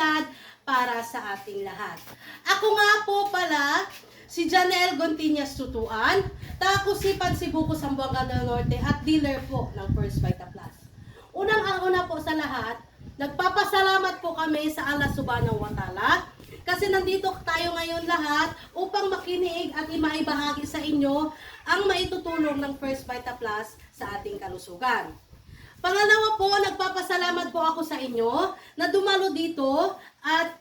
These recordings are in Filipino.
kalidad para sa ating lahat. Ako nga po pala, si Janelle Gontiñas Tutuan, takusipan Cebu, Zamboanga del Norte at dealer po ng First Vita Plus. Unang-una po sa lahat, nagpapasalamat po kami sa Allah Subhanahu wa Ta'ala kasi nandito tayo ngayon lahat upang makinig at maibahagi sa inyo ang maitutulong ng First Vita Plus sa ating kalusugan. Pangalawa po, nagpapasalamat po ako sa inyo na dumalo dito at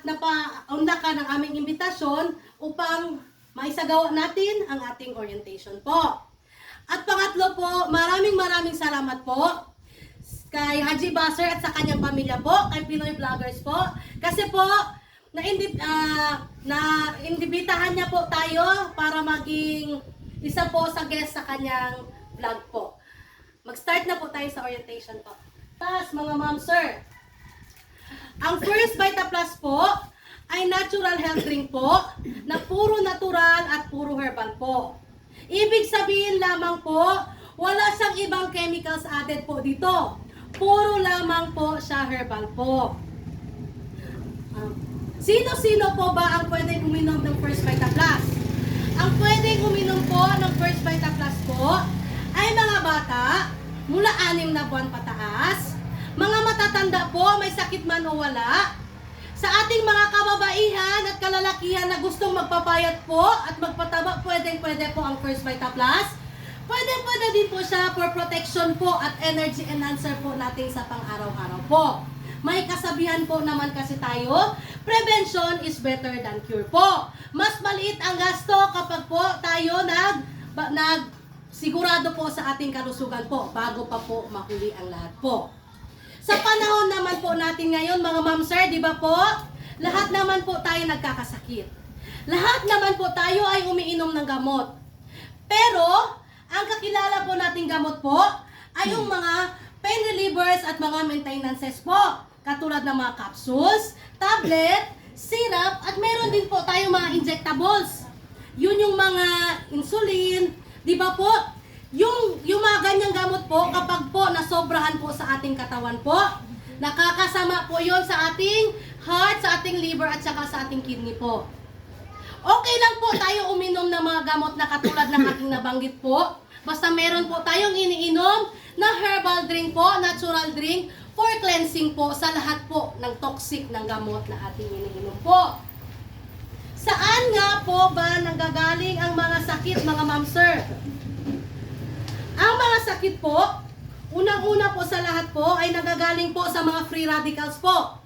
napaunlakan ang aming imbitasyon upang maisagawa natin ang ating orientation po. At pangatlo po, maraming salamat po kay Haji Basser at sa kanyang pamilya po, kay Pinoy Vloggers po. Kasi po, na-imbitahan niya po tayo para maging isa po sa guest sa kanyang vlog po. Mag-start na po tayo sa orientation po. Tapos mga ma'am, sir, ang First Vita Plus po ay natural health drink po na puro natural at puro herbal po. Ibig sabihin lamang po, wala siyang ibang chemicals added po dito. Puro lamang po siya herbal po. Sino-sino po ba ang pwedeng uminom ng First Vita Plus? Ang pwedeng uminom po ng First Vita Plus po ay mga bata mula 6 na buwan pataas, mga matatanda po, may sakit man o wala, sa ating mga kababaihan at kalalakihan na gustong magpapayat po at magpataba, pwede po ang First Vita Plus. Pwede din po siya for protection po at energy enhancer po natin sa pang-araw-araw po. May kasabihan po naman kasi tayo, prevention is better than cure po. Mas maliit ang gasto kapag po tayo sigurado po sa ating kalusugan po bago pa po mahuli ang lahat po. Sa panahon naman po natin ngayon mga ma'am sir, di ba po? Lahat naman po tayo nagkakasakit. Lahat naman po tayo ay umiinom ng gamot. Pero, ang kakilala po nating gamot po ay yung mga pain relievers at mga maintenances po. Katulad ng mga capsules, tablet, syrup, at meron din po tayong mga injectables. Yun yung mga insulin, di ba po? Yung mga ganyang gamot po, kapag po nasobrahan po sa ating katawan po, nakakasama po yon sa ating heart, sa ating liver, at saka sa ating kidney po. Okay lang po tayo uminom ng mga gamot na katulad ng ating nabanggit po. Basta meron po tayong iniinom na herbal drink po, natural drink, for cleansing po sa lahat po ng toxic ng gamot na ating iniinom po. Saan nga po ba nanggagaling ang mga sakit, mga ma'am sir? Ang mga sakit po, unang-una po sa lahat po ay nagagaling po sa mga free radicals po.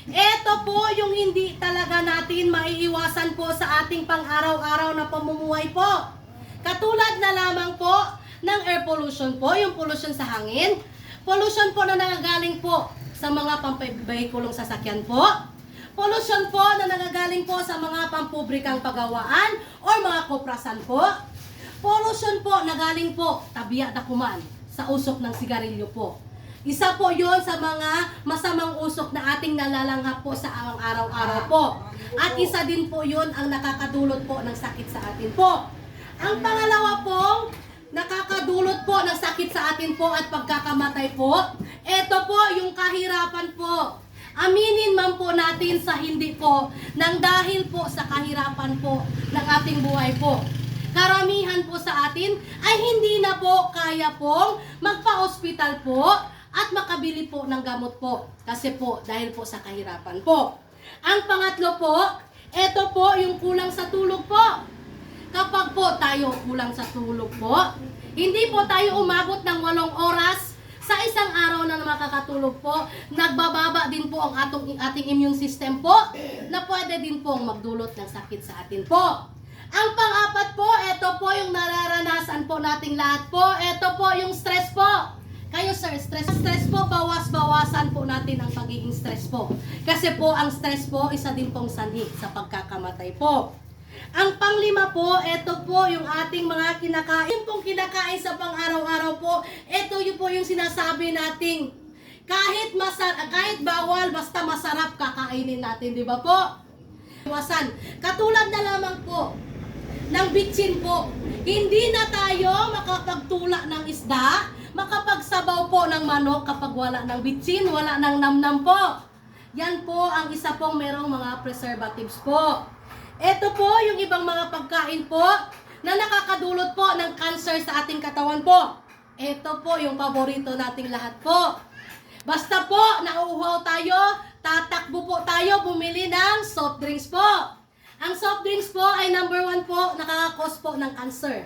Ito po yung hindi talaga natin maiiwasan po sa ating pang-araw-araw na pamumuhay po. Katulad na lamang po ng air pollution po, yung pollution sa hangin. Pollution po na nagagaling po sa mga pambahikulong sasakyan po. Pollution po na nagagaling po sa mga pampublikang pagawaan or mga koprasan po. Pollution po na galing po, tabiya dakuman, sa usok ng sigarilyo po. Isa po yon sa mga masamang usok na ating nalalanghap po sa araw-araw po. At isa din po yon ang nakakadulot po ng sakit sa atin po. Ang pangalawa po, nakakadulot po ng sakit sa atin po at pagkakamatay po, ito po yung kahirapan po. Aminin man po natin sa hindi po, nang dahil po sa kahirapan po ng ating buhay po. Karamihan po sa atin ay hindi na po kaya pong magpa-hospital po at makabili po ng gamot po. Kasi po, dahil po sa kahirapan po. Ang pangatlo po, ito po yung kulang sa tulog po. Kapag po tayo kulang sa tulog po, hindi po tayo umabot ng 8 oras sa isang araw na makakatulog po, nagbababa din po ang ating immune system po na pwede din pong magdulot ng sakit sa atin po. Ang pang-apat po, ito po yung nararanasan po nating lahat po. Ito po yung stress po. Kayo sir, stress po, bawas-bawasan po natin ang pagiging stress po. Kasi po, ang stress po, isa din pong sanhi sa pagkakamatay po. Ang panglima po, ito po yung ating mga kinakain. Yung pong kinakain sa pang-araw-araw po, ito yung po yung sinasabi nating kahit bawal, basta masarap kakainin natin, di ba po? Iwasan. Katulad na lamang po ng bitsin po. Hindi na tayo makapagtula ng isda, makapagsabaw po ng manok kapag wala ng bitsin, wala ng namnam po. Yan po ang isa pong merong mga preservatives po. Ito po yung ibang mga pagkain po na nakakadulot po ng cancer sa ating katawan po. Ito po yung paborito nating lahat po. Basta po nauuhaw tayo, tatakbo po tayo bumili ng soft drinks po. Ang soft drinks po ay number 1 po, nakakakos po ng cancer.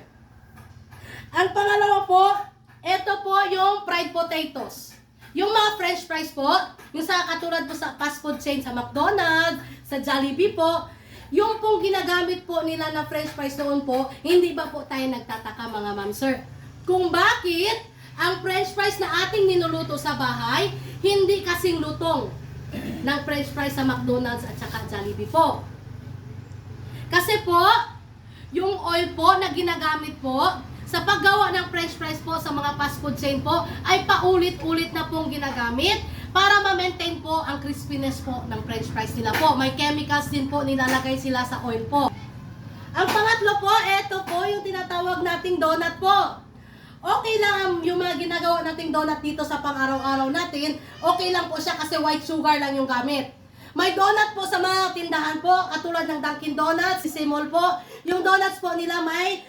Ang pangalawa po, ito po yung fried potatoes. Yung mga french fries po, yung sa katulad po sa fast food chain sa McDonald's, sa Jollibee po, yung pong ginagamit po nila na french fries noon po, hindi ba po tayo nagtataka mga ma'am sir? Kung bakit ang french fries na ating ninuluto sa bahay, hindi kasing lutong ng french fries sa McDonald's at saka Jollibee po. Kasi po, yung oil po na ginagamit po, sa paggawa ng french fries po sa mga fast food chain po, ay paulit-ulit na pong ginagamit para ma-maintain po ang crispiness po ng french fries nila po. May chemicals din po nilalagay sila sa oil po. Ang pangatlo po, ito po yung tinatawag nating donut po. Okay lang yung mga ginagawa nating donut dito sa pang-araw-araw natin. Okay lang po siya kasi white sugar lang yung gamit. May donut po sa mga tindahan po, katulad ng Dunkin Donuts, si Simol po. Yung donuts po nila may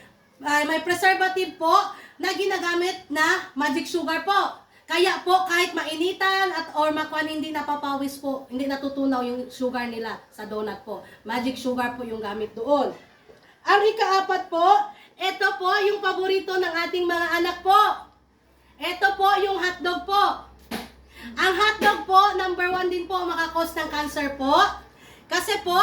preservative po na ginagamit na magic sugar po. Kaya po kahit mainitan at or hindi napapawis po, hindi natutunaw yung sugar nila sa donut po. Magic sugar po yung gamit doon. Ang ikaapat po, ito po yung paborito ng ating mga anak po. Ito po yung hotdog po. Ang hotdog po, number 1 din po makakos ng cancer po. Kasi po,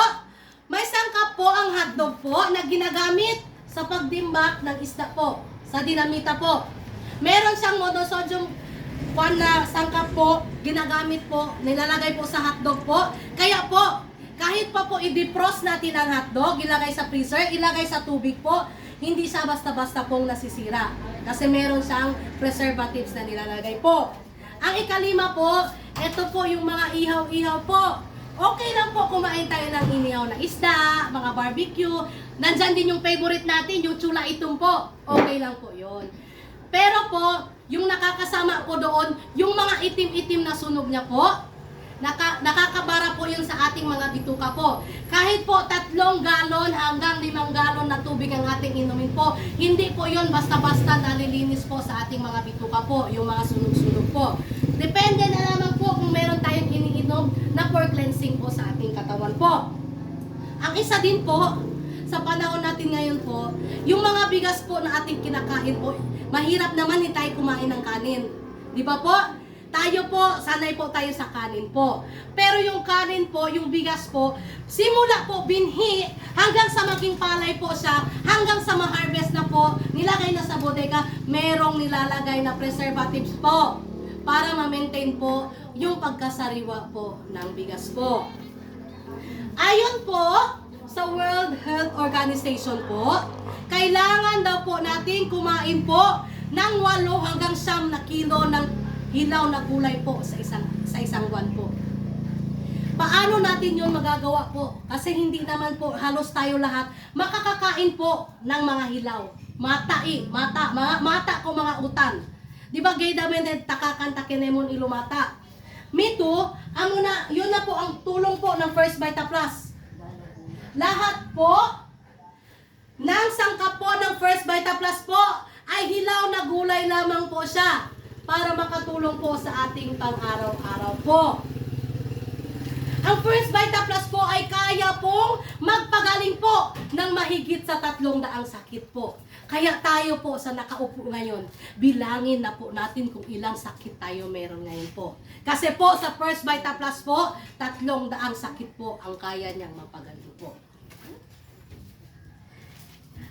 may sangkap po ang hotdog po na ginagamit sa pagdimbak ng isda po, sa dinamita po. Meron siyang monosodium na sangkap po, ginagamit po, nilalagay po sa hotdog po. Kaya po, kahit pa po i-defrost natin ang hotdog, ilagay sa freezer, ilagay sa tubig po, hindi siya basta-basta pong nasisira. Kasi meron siyang preservatives na nilalagay po. Ang ikalima po, ito po yung mga ihaw-ihaw po. Okay lang po kumain tayo ng inihaw na isda, mga barbecue. Nandyan din yung favorite natin, yung chula itom po. Okay lang po yon. Pero po, yung nakakasama po doon, yung mga itim-itim na sunog niya po, nakakabara po yun sa ating mga bituka po. Kahit po 3 galon hanggang 5 galon na tubig ang ating inumin po, hindi po yun basta-basta nalilinis po sa ating mga bituka po, yung mga sunog-sunog po. Depende na naman po kung meron tayong iniinom na for cleansing po sa ating katawan po. Ang isa din po, sa panahon natin ngayon po, yung mga bigas po na ating kinakain po, mahirap naman hindi tayo kumain ng kanin. Di ba po? Tayo po, sanay po tayo sa kanin po. Pero yung kanin po, yung bigas po, simula po binhi, hanggang sa maging palay po siya, hanggang sa ma-harvest na po, nilagay na sa bodega, merong nilalagay na preservatives po para ma-maintain po yung pagkasariwa po ng bigas po. Ayon po sa World Health Organization po, kailangan daw po natin kumain po ng 8 hanggang 9 na kilo ng hilaw na gulay po sa isang buwan po. Paano natin yun magagawa po? Kasi hindi naman po halos tayo lahat makakakain po ng mga hilaw. Mata ko mga utan. Di ba gay damen takakanta kinemon ilumata. Mito, yun na po ang tulong po ng First Vita Plus. Lahat po ng sangkap po ng First Vita Plus po ay hilaw na gulay lamang po siya para makatulong po sa ating pang-araw-araw po. Ang First Vita Plus po ay kaya pong magpagaling po ng mahigit sa 300 sakit po. Kaya tayo po sa nakaupo ngayon, bilangin na po natin kung ilang sakit tayo meron ngayon po. Kasi po sa First Vita Plus po, 300 sakit po ang kaya niyang mapagaling po.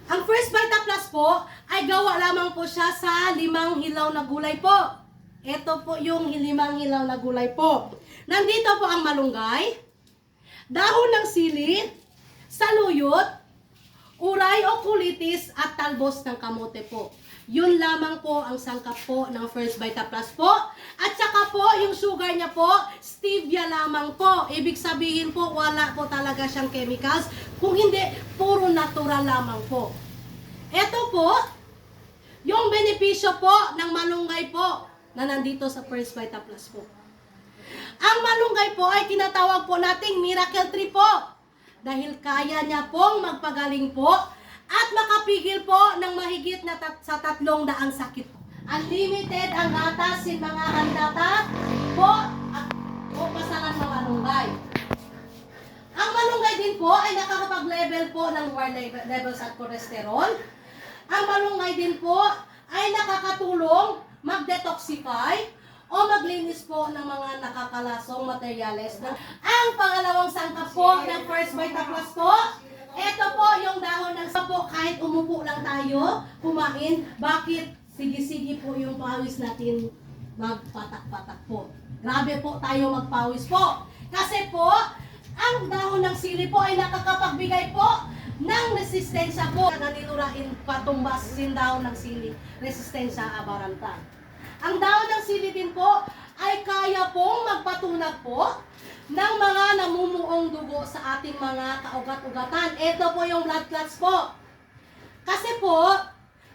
Ang First Vita Plus po ay gawa lamang po siya sa 5 hilaw na gulay po. Ito po yung 5 hilaw na gulay po. Nandito po ang malunggay, dahon ng sili, saluyot, uray o kulitis at talbos ng kamote po. Yun lamang po ang sangkap po ng First Vita Plus po. At saka po, yung sugar niya po, stevia lamang po. Ibig sabihin po, wala po talaga siyang chemicals. Kung hindi, puro natural lamang po. Ito po, yung benepisyo po ng malunggay po na nandito sa First Vita Plus po. Ang malunggay malunggay po ay tinatawag po nating miracle tree po. Dahil kaya niya pong magpagaling po at makapigil po ng mahigit na sa 300 sakit. Unlimited ang gatas sin mga handata po at po pasangan ng malunggay. Ang malunggay din po ay nakakapag-level po ng lower levels at cholesterol. Ang malunggay din po ay nakakatulong mag-detoxify o maglinis po ng mga nakakalasong materyales. Ang pangalawang sangkap po ng First Vita Plus po, ito po yung dahon ng sapo. Kahit umupo lang tayo, kumain, bakit sige-sige po yung pawis natin magpatak-patak po. Grabe po tayo magpawis po. Kasi po, ang dahon ng sili po ay nakakapagbigay po ng resistensya po. Nanilurain patumbas sin dahon ng sili, resistensya abaranta. Ang dahon ng sili din po ay kaya pong magpatunag po ng mga namumuong dugo sa ating mga kaugat-ugatan. Ito po yung blood clots po. Kasi po,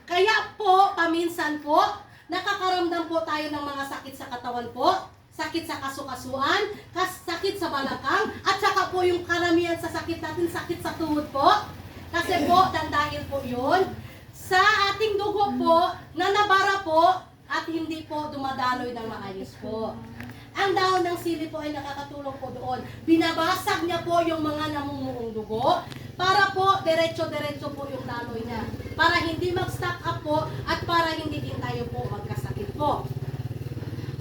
kaya po, paminsan po, nakakaramdam po tayo ng mga sakit sa katawan po, sakit sa kasukasuan, sakit sa balakang, at saka po yung karamihan sa sakit natin, sakit sa tuhod po. Kasi po, dahil po yun, sa ating dugo po, na nabara po, at hindi po dumadaloy ng maayos po. Ang dahon ng sili po ay nakakatulong po doon. Binabasag niya po yung mga namumuong dugo para po diretso-diretso po yung daloy niya. Para hindi mag-stock up po at para hindi din tayo po magkasakit po.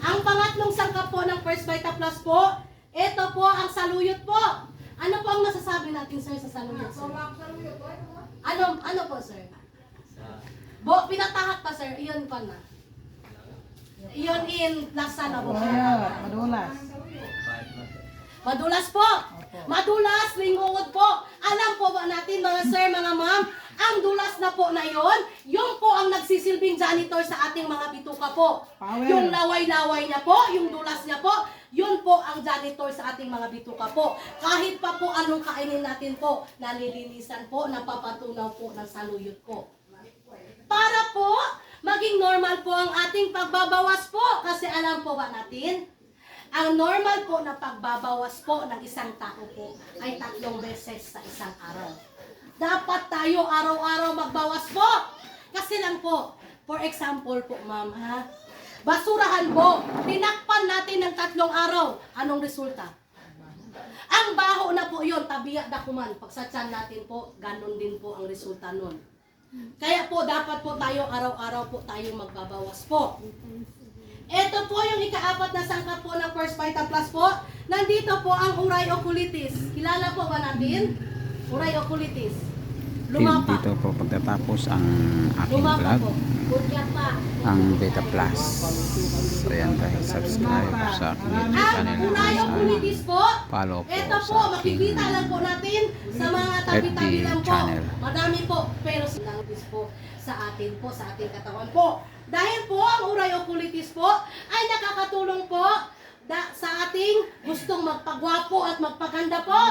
Ang pangatlong sangkap po ng First Vita Plus po, ito po ang saluyot po. Ano po ang masasabi natin, sir, sa saluyot, sir? Ano po, sir? Pinatahak pa, sir. Iyon pa na. Iyon in lasa na po. Madulas. Madulas po. Madulas, linguod po. Alam po ba natin, mga sir, mga ma'am, ang dulas na po na yon, yung po ang nagsisilbing janitor sa ating mga bituka po. Power. Yung laway-laway niya po, yung dulas niya po, yun po ang janitor sa ating mga bituka po. Kahit pa po anong kainin natin po, nalilinisan po, napapatunaw po ng saluyot po. Para po, maging normal po ang ating pagbabawas po. Kasi alam po ba natin, ang normal po na pagbabawas po ng isang tao po ay 3 beses sa isang araw. Dapat tayo araw-araw magbawas po. Kasi lang po, for example po, ma'am, ha? Basurahan po, tinakpan natin ng 3 araw. Anong resulta? Ang baho na po yun, tabiya dakuman. Pag sa tiyan natin po, ganun din po ang resulta nun. Kaya po, dapat po tayo araw-araw po tayo magbabawas po. Ito po yung ika-4 na sangkap po ng First Vita Plus po. Nandito po ang uray oculitis. Kilala po ba natin? Uray oculitis. Lumapa. Dito po pagtatapos ang aking Lumapa vlog, po. Kudya pa. ang Vita Plus. So yan guys, subscribe sa aking YouTube Ang channel. uray oculitis po. Follow po Ito po, sa aking makikita lang po natin sa mga tabi-tabi FB lang po. channel. Madami po, pero sinangis po sa atin po, sa ating katawan po. Dahil po, ang uray oculitis po ay nakakatulong po sa ating gustong magpagwapo at magpaganda po.